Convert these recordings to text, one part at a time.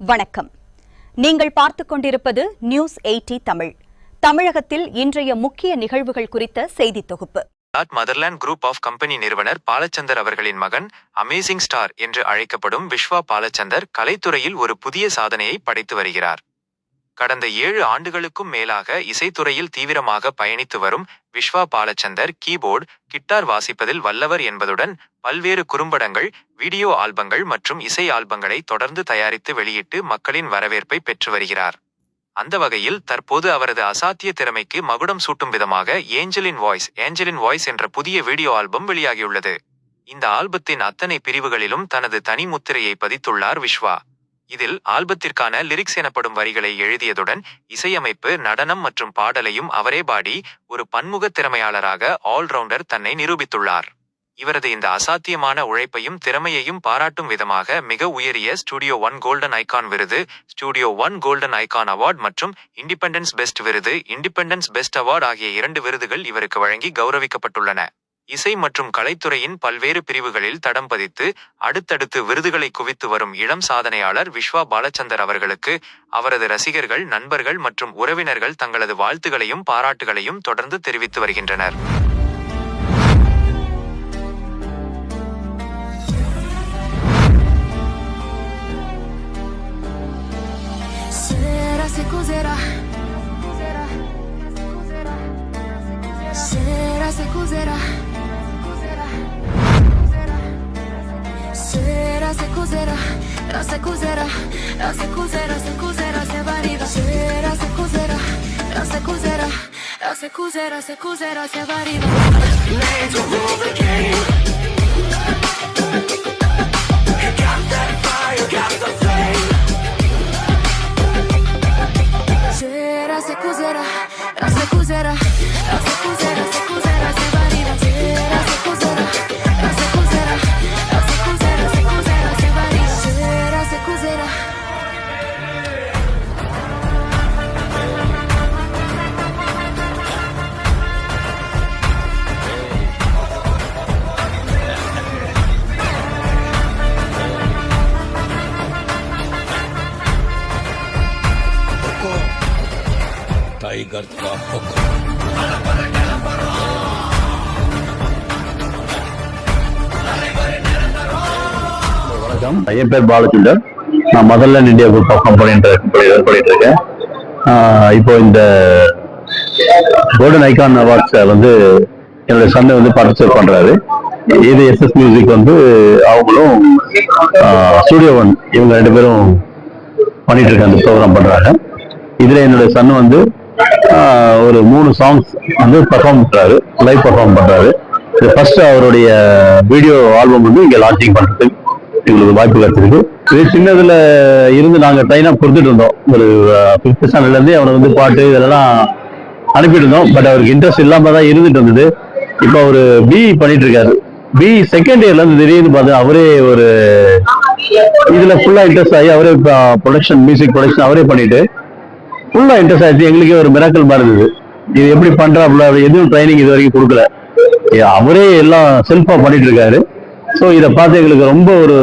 வணக்கம். நீங்கள் பார்த்துக் கொண்டிருப்பது நியூஸ் 80 தமிழ். தமிழகத்தில் இன்றைய முக்கிய நிகழ்வுகள் குறித்த செய்தி தொகுப்பு. மதர்லேண்ட் குரூப் ஆஃப் கம்பெனி நிறுவனர் பாலச்சந்தர் அவர்களின் மகன் அமேசிங் ஸ்டார் என்று அழைக்கப்படும் விஸ்வா பாலச்சந்தர் கலைத்துறையில் ஒரு புதிய சாதனையை படைத்து வருகிறார். கடந்த 7 ஆண்டுகளுக்கும் மேலாக இசைத்துறையில் தீவிரமாக பயணித்து வரும் விஸ்வா பாலச்சந்தர் கீபோர்டு, கிட்டார் வாசிப்பதில் வல்லவர் என்பதுடன் பல்வேறு குறும்படங்கள், வீடியோ ஆல்பங்கள் மற்றும் இசை ஆல்பங்களை தொடர்ந்து தயாரித்து வெளியிட்டு மக்களின் வரவேற்பை பெற்று வருகிறார். அந்த வகையில் தற்போது அவரது அசாத்திய திறமைக்கு மகுடம் சூட்டும் விதமாக ஏஞ்சலின் வாய்ஸ் என்ற புதிய வீடியோ ஆல்பம் வெளியாகியுள்ளது. இந்த ஆல்பத்தின் அத்தனை பிரிவுகளிலும் தனது தனி முத்திரையை பதித்துள்ளார் விஸ்வா. இதில் ஆல்பத்திற்கான லிரிக்ஸ் எனப்படும் வரிகளை எழுதியதுடன் இசையமைப்பு, நடனம் மற்றும் பாடலையும் அவரே பாடி ஒரு பன்முக திறமையாளராக ஆல்ரவுண்டர் தன்னை நிரூபித்துள்ளார். இவரது இந்த அசாத்தியமான உழைப்பையும் திறமையையும் பாராட்டும் விதமாக மிக உயரிய ஸ்டுடியோ 1 கோல்டன் ஐகான் விருது, ஸ்டுடியோ 1 கோல்டன் ஐகான் அவார்ட் மற்றும் இண்டிபெண்டன்ஸ் பெஸ்ட் விருது, இண்டிபெண்டன்ஸ் பெஸ்ட் அவார்ட் ஆகிய 2 விருதுகள் இவருக்கு வழங்கி கௌரவிக்கப்பட்டுள்ளன. இசை மற்றும் கலைத்துறையின் பல்வேறு பிரிவுகளில் தடம் பதித்து அடுத்தடுத்து விருதுகளை குவித்து வரும் இளம் சாதனையாளர் விஸ்வா பாலச்சந்தர் அவர்களுக்கு அவரது ரசிகர்கள், நண்பர்கள் மற்றும் உறவினர்கள் தங்களது வாழ்த்துகளையும் பாராட்டுகளையும் தொடர்ந்து தெரிவித்து வருகின்றனர். टाइगर का हुक्म. வணக்கம், என் பேர் பாலச்சந்தர். நான் மதர்லேண்ட் இந்தியா குரூப் ஆஃப் கம்பெனின்ற கம்பெனியில் பண்ணிட்டு இருக்கேன். இப்போ இந்த கோல்டன் ஐகான் அவார்ட்ஸை வந்து என்னோட சன்னை வந்து பார்ட்டிசிபேட் பண்றாரு. இது எஸ்எஸ் மியூசிக் வந்து அவங்களும் ஸ்டுடியோ 1 இவங்க 2 பேரும் பண்ணிட்டு இருக்க அந்த ப்ரோக்ராம் பண்றாங்க. இதுல என்னோட சன் வந்து ஒரு 3 சாங்ஸ் வந்து பெர்ஃபார்ம் பண்றாரு, லைவ் பெர்ஃபார்ம் பண்றாரு. இது ஃபர்ஸ்ட் அவருடைய வீடியோ ஆல்பம் வந்து இங்க லான்ச்சிங் பண்றதுக்கு எங்களுக்கு வாய்ப்பு கிடைச்சிருக்கு. இது சின்னதுல இருந்து நாங்க ட்ரைனா கொடுத்துட்டு இருந்தோம். ஒரு 5th ஸ்டாண்டர்ட்ல இருந்தே அவனை வந்து பாட்டு இதெல்லாம் அனுப்பிட்டு இருந்தோம். பட் அவருக்கு இன்ட்ரெஸ்ட் இல்லாம தான் இருந்துட்டு இருந்தது. இப்போ அவரு பிஇ பண்ணிட்டு இருக்காரு. பிஇ செகண்ட் இயர்ல இருந்து திடீர்னு பார்த்து அவரே ஒரு இதுல ஃபுல்லா இன்ட்ரெஸ்ட் ஆகி அவரே ப்ரொடக்ஷன், மியூசிக் ப்ரொடக்ஷன் அவரே பண்ணிட்டு ஃபுல்லா இன்ட்ரெஸ்ட் ஆயிடுச்சு. எங்களுக்கே ஒரு மிராக்கிள் மாதிரி இருந்தது. இது எப்படி பண்றாப்புல, எதுவும் ட்ரைனிங் இது வரைக்கும் கொடுக்கல, அவரே எல்லாம் செல்ஃபா பண்ணிட்டு இருக்காரு. ஸோ இதை பார்த்து எங்களுக்கு ரொம்ப ஒரு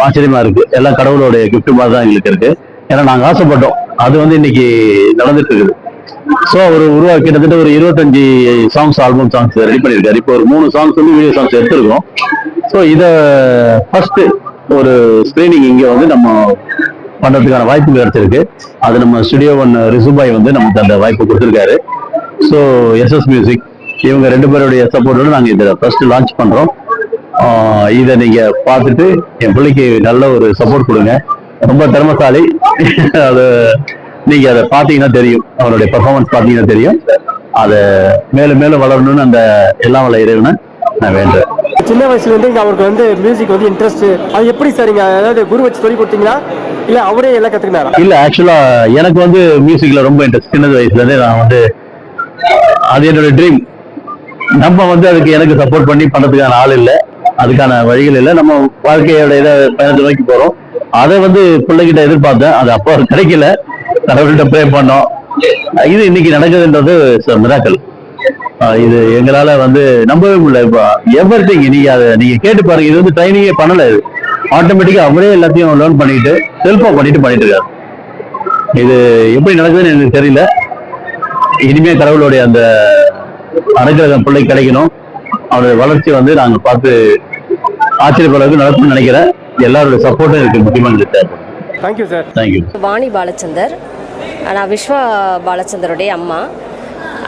ஆச்சரியமா இருக்கு. எல்லாம் கடவுளோட கிஃப்ட் மாதிரி தான் எங்களுக்கு இருக்கு. ஏன்னா நாங்க ஆசைப்பட்டோம், அது வந்து இன்னைக்கு நடந்துட்டு இருக்குது. ஸோ அவர் கிட்டத்தட்ட ஒரு 25 சாங்ஸ், ஆல்பம் சாங்ஸ் ரெடி பண்ணியிருக்காரு. இப்போ ஒரு 3 சாங்ஸ் வந்து வீடியோ சாங்ஸ் எடுத்திருக்கோம். ஸோ இதை ஃபர்ஸ்ட் ஒரு ஸ்கிரீனிங் இங்க வந்து நம்ம பண்றதுக்கான வாய்ப்பு கிடைச்சிருக்கு. அது நம்ம ஸ்டுடியோ 1 ரிசுபாய் வந்து நமக்கு அந்த வாய்ப்பு கொடுத்துருக்காரு. ஸோ எஸ்எஸ் மியூசிக் இவங்க 2 பேருடைய சப்போர்ட்டோட நாங்கள் இதை ஃபர்ஸ்ட் லான்ச் பண்றோம். இதை நீங்க பார்த்துட்டு என் பிள்ளைக்கு நல்ல ஒரு சப்போர்ட் கொடுங்க. ரொம்ப திறமைசாலி. அது நீங்க அதை பார்த்தீங்கன்னா தெரியும், அவருடைய பெர்ஃபார்மன்ஸ் பார்த்தீங்கன்னா தெரியும். அதை மேலும் மேலும் வளரணும்னு அந்த எல்லாம் வல்ல இறைவனை நான் வேண்டேன். சின்ன வயசுல இருந்து அவருக்கு வந்து மியூசிக் வந்து இன்ட்ரெஸ்ட், அது எப்படி சரிங்க? அதாவது குரு வச்சு சொல்லி கொடுத்தீங்களா இல்ல அவரே எல்லாம் கத்துக்கினாரா? இல்ல, ஆக்சுவலா எனக்கு வந்து மியூசிக்ல ரொம்ப இன்ட்ரெஸ்ட். சின்னது வயசுல இருந்தே நான் வந்து அது என்னோட ட்ரீம். நம்ம வந்து அதுக்கு எனக்கு சப்போர்ட் பண்ணி பண்றதுக்கான ஆள் இல்லை, அதுக்கான வழிகள் இல்லை. நம்ம வாழ்க்கையோட இதை பயணத்தை நோக்கி போறோம். அதை வந்து பிள்ளைகிட்ட எதிர்பார்த்தேன், அது அப்போ கிடைக்கல. கடவுள்கிட்ட ப்ரே பண்ணோம். இது இன்னைக்கு நடக்குதுன்றது மிராக்கிள். இது எங்களால வந்து நம்பவே முடியல. இப்போ எவ்ரிதிங் நீங்க அதை நீங்க கேட்டு பாருங்க. இது வந்து ட்ரைனிங்கே பண்ணல. ஆட்டோமேட்டிக்கா அவரே எல்லாத்தையும் லேர்ன் பண்ணிட்டு செல்ஃபா பண்ணிட்டு இருக்காரு. இது எப்படி நடக்குதுன்னு எனக்கு தெரியல. இனிமே கடவுளுடைய அந்த அனுகிரகம் பிள்ளை கிடைக்கணும். அவருடைய வளர்ச்சி வந்து நாங்க பார்த்து ஆச்சரியப்படுறதுக்கு நடக்கும்னு நினைக்கிறேன். எல்லாருடைய சப்போர்ட்டும் இருக்கு முக்கியமா இருக்கு. Thank you sir. Thank you. Vani Balachander, நான் விஸ்வா பாலச்சந்தருடைய அம்மா.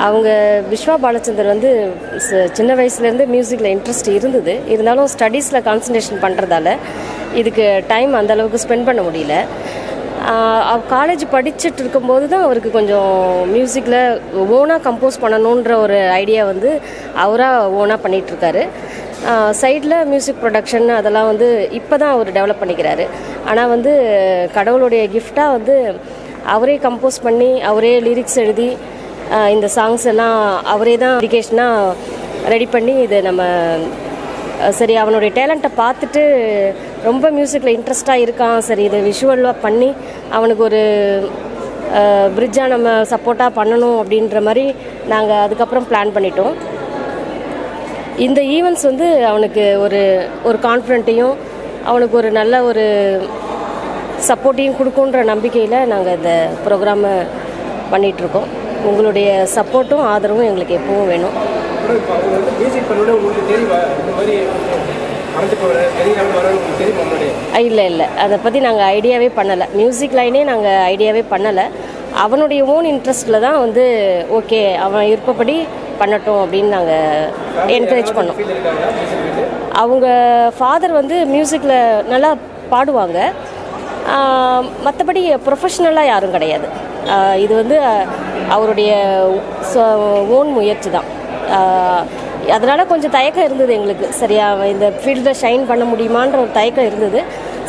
அவங்க விஸ்வா பாலச்சந்தர் வந்து சின்ன வயசுலேருந்து மியூசிக்கில் இன்ட்ரெஸ்ட் இருந்தது. இருந்தாலும் ஸ்டடீஸில் கான்சன்ட்ரேஷன் பண்ணுறதால இதுக்கு டைம் அந்தளவுக்கு ஸ்பெண்ட் பண்ண முடியல. காலேஜ் படிச்சுட்டு இருக்கும்போது தான் அவருக்கு கொஞ்சம் மியூசிக்கில் ஓனாக கம்போஸ் பண்ணணுன்ற ஒரு ஐடியா வந்து அவராக ஓனாக பண்ணிகிட்ருக்காரு. சைடில் மியூசிக் ப்ரொடக்ஷன் அதெல்லாம் வந்து இப்போ தான் அவர் டெவலப் பண்ணிக்கிறாரு. ஆனால் வந்து கடவுளுடைய கிஃப்டாக வந்து அவரே கம்போஸ் பண்ணி அவரே லிரிக்ஸ் எழுதி இந்த சாங்ஸ் எல்லாம் அவரே தான் எஜுகேஷனாக ரெடி பண்ணி இது நம்ம சரி அவனுடைய டேலண்ட்டை பார்த்துட்டு ரொம்ப மியூசிக்கில் இன்ட்ரெஸ்டாக இருக்கான், சரி இதை விஷுவலாக பண்ணி அவனுக்கு ஒரு பிரிட்ஜாக நம்ம சப்போர்ட்டாக பண்ணணும் அப்படின்ற மாதிரி நாங்கள் அதுக்கப்புறம் பிளான் பண்ணிட்டோம். இந்த ஈவெண்ட்ஸ் வந்து அவனுக்கு ஒரு கான்ஃபிடென்ட்டையும் அவனுக்கு ஒரு நல்ல ஒரு சப்போர்ட்டையும் கொடுக்குன்ற நம்பிக்கையில் நாங்கள் இந்த ப்ரோக்ராமை பண்ணிகிட்ருக்கோம். உங்களுடைய சப்போர்ட்டும் ஆதரவும் எங்களுக்கு எப்பவும் வேணும். இல்லை அதை பற்றி நாங்கள் ஐடியாவே பண்ணலை. மியூசிக் லைனே நாங்கள் ஐடியாவே பண்ணலை. அவனுடைய ஓன் இன்ட்ரெஸ்டில் தான் வந்து ஓகே அவன் விருப்பப்படி பண்ணட்டும் அப்படின்னு நாங்கள் என்கரேஜ் பண்ணோம். அவங்க ஃபாதர் வந்து மியூசிக்கில் நல்லா பாடுவாங்க, மற்றபடி ப்ரொஃபஷ்னலாக யாரும் கிடையாது. இது வந்து அவருடைய ஓன் முயற்சி தான். அதனால் கொஞ்சம் தயக்கம் இருந்தது எங்களுக்கு. சரி அவன் இந்த ஃபீல்டில் ஷைன் பண்ண முடியுமான்ற ஒரு தயக்கம் இருந்தது.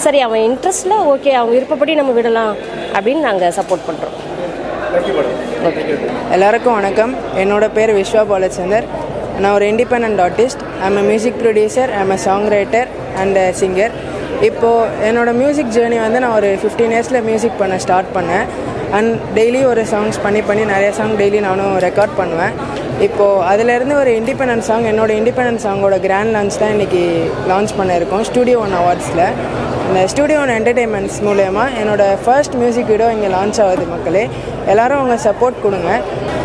சரி அவன் இன்ட்ரெஸ்டில் ஓகே அவன் விருப்பப்படி நம்ம விடலாம் அப்படின்னு நாங்கள் சப்போர்ட் பண்ணுறோம். எல்லாருக்கும் வணக்கம். என்னோடய பேர் விஸ்வா பாலச்சந்தர். நான் ஒரு independent artist. I'm a music producer, I'm a song writer and singer. இப்போது என்னோடய மியூசிக் ஜேர்னி வந்து நான் ஒரு 15 இயர்ஸில் மியூசிக் பண்ண ஸ்டார்ட் பண்ணேன். அண்ட் டெய்லி ஒரு சாங்ஸ் பண்ணி நிறைய சாங் டெய்லி நானும் ரெக்கார்ட் பண்ணுவேன். இப்போது அதிலேருந்து ஒரு இண்டிபெண்டன்ட் சாங், என்னோடய இண்டிபெண்டன்ட் சாங்கோட கிராண்ட் லான்ச் தான் இன்றைக்கி லான்ச் பண்ணியிருக்கோம் Studio One அவார்ட்ஸில். இந்த Studio One என்டர்டெயின்மெண்ட்ஸ் மூலயமா என்னோடய ஃபர்ஸ்ட் மியூசிக் வீடியோ இங்கே லான்ச் ஆகுது. மக்களே எல்லோரும் அவங்க சப்போர்ட் கொடுங்க.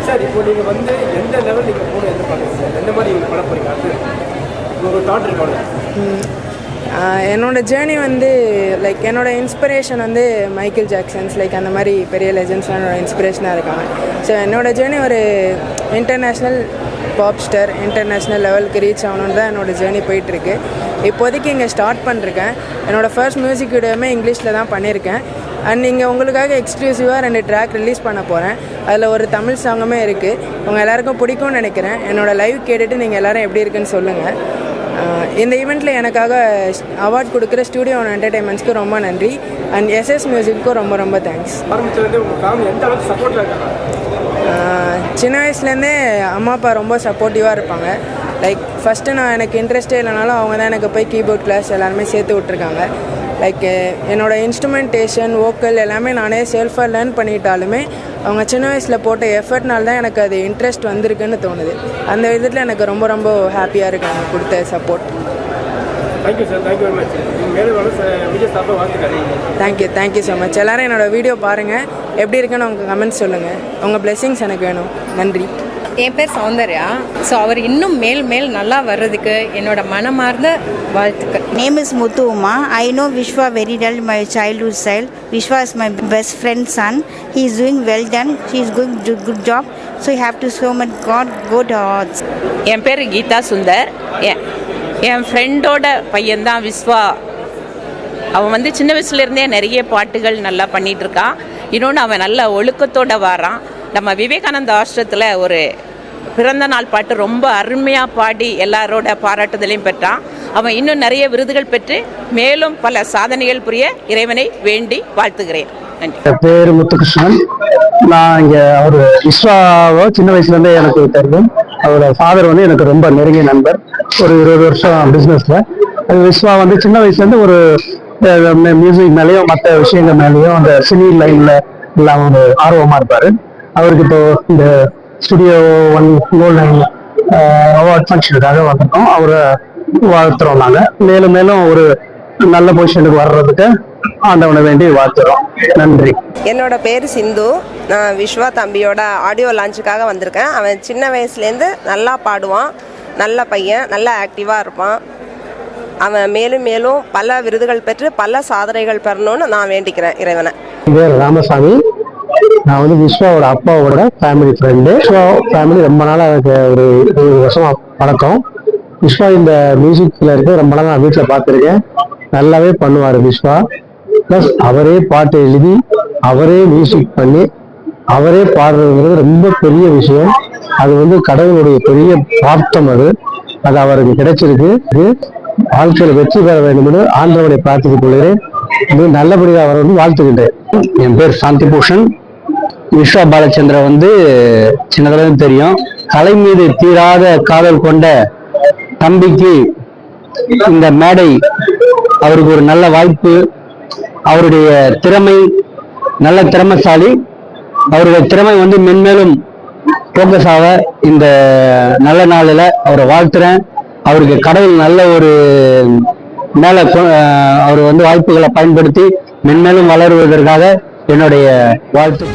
சார் இப்போ நீங்கள் வந்து எந்த லெவல் நீங்கள் போகணும் எதிர்பார்க்குறீங்க சார்? எந்த மாதிரி நீங்கள் பண்ண போகிறீங்க? அது உங்களுக்கு தாட் இருக்கோங்க. என்னோடய ஜேர்னி வந்து லைக் என்னோடய இன்ஸ்பிரேஷன் வந்து மைக்கேல் ஜாக்சன்ஸ் லைக் அந்த மாதிரி பெரிய லெஜெண்ட்ஸ்லாம் என்னோடய இன்ஸ்பிரேஷனாக இருக்காங்க. ஸோ என்னோடய ஜேர்னி ஒரு இன்டர்நேஷ்னல் பாப் ஸ்டார், இன்டர்நேஷ்னல் லெவலுக்கு ரீச் ஆகணுன்னு தான் என்னோடய ஜேர்னி போயிட்டுருக்கு. இப்போதைக்கு இங்கே ஸ்டார்ட் பண்ணிருக்கேன். என்னோடய ஃபர்ஸ்ட் மியூசிக் வீடியோவுமே இங்கிலீஷில் தான் பண்ணியிருக்கேன். அண்ட் இங்கே உங்களுக்காக எக்ஸ்க்ளூசிவாக 2 ட்ராக் ரிலீஸ் பண்ண போகிறேன். அதில் ஒரு தமிழ் சாங்குமே இருக்குது. உங்கள் எல்லாேருக்கும் பிடிக்கும்னு நினைக்கிறேன். என்னோடய லைவ் கேட்டுட்டு நீங்கள் எல்லோரும் எப்படி இருக்குன்னு சொல்லுங்கள். இந்த ஈவெண்ட்டில் எனக்காக அவார்ட் கொடுக்குற Studio One என்டர்டெயின்மெண்ட்ஸ்க்கு ரொம்ப நன்றி. அண்ட் SS மியூசிக்கும் ரொம்ப ரொம்ப தேங்க்ஸ். சின்ன வயசுலேருந்தே அம்மா அப்பா ரொம்ப சப்போர்ட்டிவாக இருப்பாங்க. லைக் ஃபஸ்ட்டு நான் எனக்கு இன்ட்ரெஸ்ட்டே இல்லைனாலும் அவங்க தான் எனக்கு போய் கீபோர்ட் கிளாஸ் எல்லாருமே சேர்த்து விட்ருக்காங்க. லைக் என்னோடய இன்ஸ்ட்ருமெண்டேஷன் வோக்கல் எல்லாமே நானே செல்ஃபாக லேர்ன் பண்ணிட்டாலுமே அவங்க சின்ன வயசில் போட்ட எஃபர்ட்னால தான் எனக்கு அது இன்ட்ரெஸ்ட் வந்திருக்குன்னு தோணுது. அந்த விதத்தில் எனக்கு ரொம்ப ரொம்ப ஹாப்பியாக இருக்குது அவங்க கொடுத்த support. Thank you sir. Thank you very much. Thank you so much. எல்லோரும் என்னோடய வீடியோ பாருங்கள், எப்படி இருக்குன்னு உங்கள் கமெண்ட்ஸ் சொல்லுங்கள். உங்கள் பிளெஸிங்ஸ் எனக்கு வேணும். நன்றி. என் பேர் சௌந்தர்யா. ஸோ அவர் இன்னும் மேல் நல்லா வர்றதுக்கு என்னோட மனமார்ந்த வாழ்த்துக்கள். Name is Muthu Uma. I know Vishwa very well, my childhood child. Vishwa is my best friend's son. He is doing well done. He is going to do good job. So you have to show my God good odds. என் பேர் கீதா சுந்தர். என் ஃப்ரெண்டோட பையன்தான் விஸ்வா. அவன் வந்து சின்ன வயசுலேருந்தே நிறைய பாட்டுகள் நல்லா பண்ணிகிட்ருக்கான். இன்னொன்று அவன் நல்ல ஒழுக்கத்தோடு வரான். நம்ம விவேகானந்த ஆசிரத்தில் ஒரு பிறந்த நாள் பாட்டு ரொம்ப அருமையாக பாடி எல்லாரோட பாராட்டுதலையும் பெற்றான். அவன் இன்னும் நிறைய விருதுகள் பெற்று மேலும் பல சாதனைகள் புரிய இறைவனை வேண்டி வாழ்த்துகிறேன். நன்றி. என் பேர் முத்துகிருஷ்ணன். நான் இங்கே அவர் விஸ்வாவை சின்ன வயசுலேருந்தே எனக்கு தெரியும். அவரோட ஃபாதர் வந்து எனக்கு ரொம்ப நெருங்கிய நண்பர். ஒரு 20 வருஷம் பிஸ்னஸில். அது விஸ்வா வந்து சின்ன வயசுலேருந்து ஒரு மியூசிக் மேலேயும் மற்ற விஷயங்கள் மேலேயும் அந்த சினி லைனில் எல்லாம் ஒரு ஆர்வமாக இருப்பார். அவருக்கு இப்போ இந்த Studio One கோல்டன் அவார்ட் ஃபங்க்ஷனுக்காக வந்திருக்கோம். அவரை வாழ்த்துறோம். நாங்கள் மேலும் ஒரு நல்ல பொசிஷனுக்கு வர்றதுக்கு ஆண்டவனை வேண்டி வாழ்த்துறோம். நன்றி. என்னோட பேர் சிந்து. நான் விஸ்வா தம்பியோட ஆடியோ லான்ச்சுக்காக வந்திருக்கேன். அவன் சின்ன வயசுலேருந்து நல்லா பாடுவான், நல்ல பையன், நல்லா ஆக்டிவாக இருப்பான். அவன் மேலும் மேலும் பல விருதுகள் பெற்று பல சாதனைகள் பெறணும்னு நான் வேண்டிக்கிறேன் இறைவனை. பேர் ராமசாமி. நான் வந்து விஸ்வாவோட அப்பாவோட ஃபேமிலி ஃப்ரெண்டு. விஸ்வா ஃபேமிலி ரொம்ப நாளாக எனக்கு ஒரு 20 வருஷம் பழக்கம். விஸ்வா இந்த மியூசிக்கில் இருக்க ரொம்ப நாள் நான் வீட்டில் பார்த்துருக்கேன். நல்லாவே பண்ணுவார் விஸ்வா. ப்ளஸ் அவரே பாட்டு எழுதி அவரே மியூசிக் பண்ணி அவரே பாடுறதுங்கிறது ரொம்ப பெரிய விஷயம். அது வந்து கடவுளுடைய பெரிய பிராப்தம். அது அவருக்கு கிடைச்சிருக்கு. வாழ்க்கையில் வெற்றி பெற வேண்டும் என்று ஆண்டவனை பிரார்த்தித்துக் கொள்கிறேன். நல்லபடியாக அவர் வந்து வாழ்த்துக்கிட்டேன். என் பேர் சாந்தி பூஷன். விஸ்வா பாலச்சந்திர வந்து சின்னதுல தெரியும். கலை மீது தீராத காதல் கொண்ட தம்பிக்கு இந்த மேடை அவருக்கு ஒரு நல்ல வாய்ப்பு. அவருடைய திறமை நல்ல திறமைசாலி. அவருடைய திறமை வந்து மென்மேலும் போக்கஸ் ஆக இந்த நல்ல நாளில் அவரை வாழ்த்துறேன். அவருக்கு கடவுள் நல்ல ஒரு மேல அவர் வந்து வாய்ப்புகளை பயன்படுத்தி மென்மேலும் வளருவதற்காக என்னுடைய வாழ்த்து.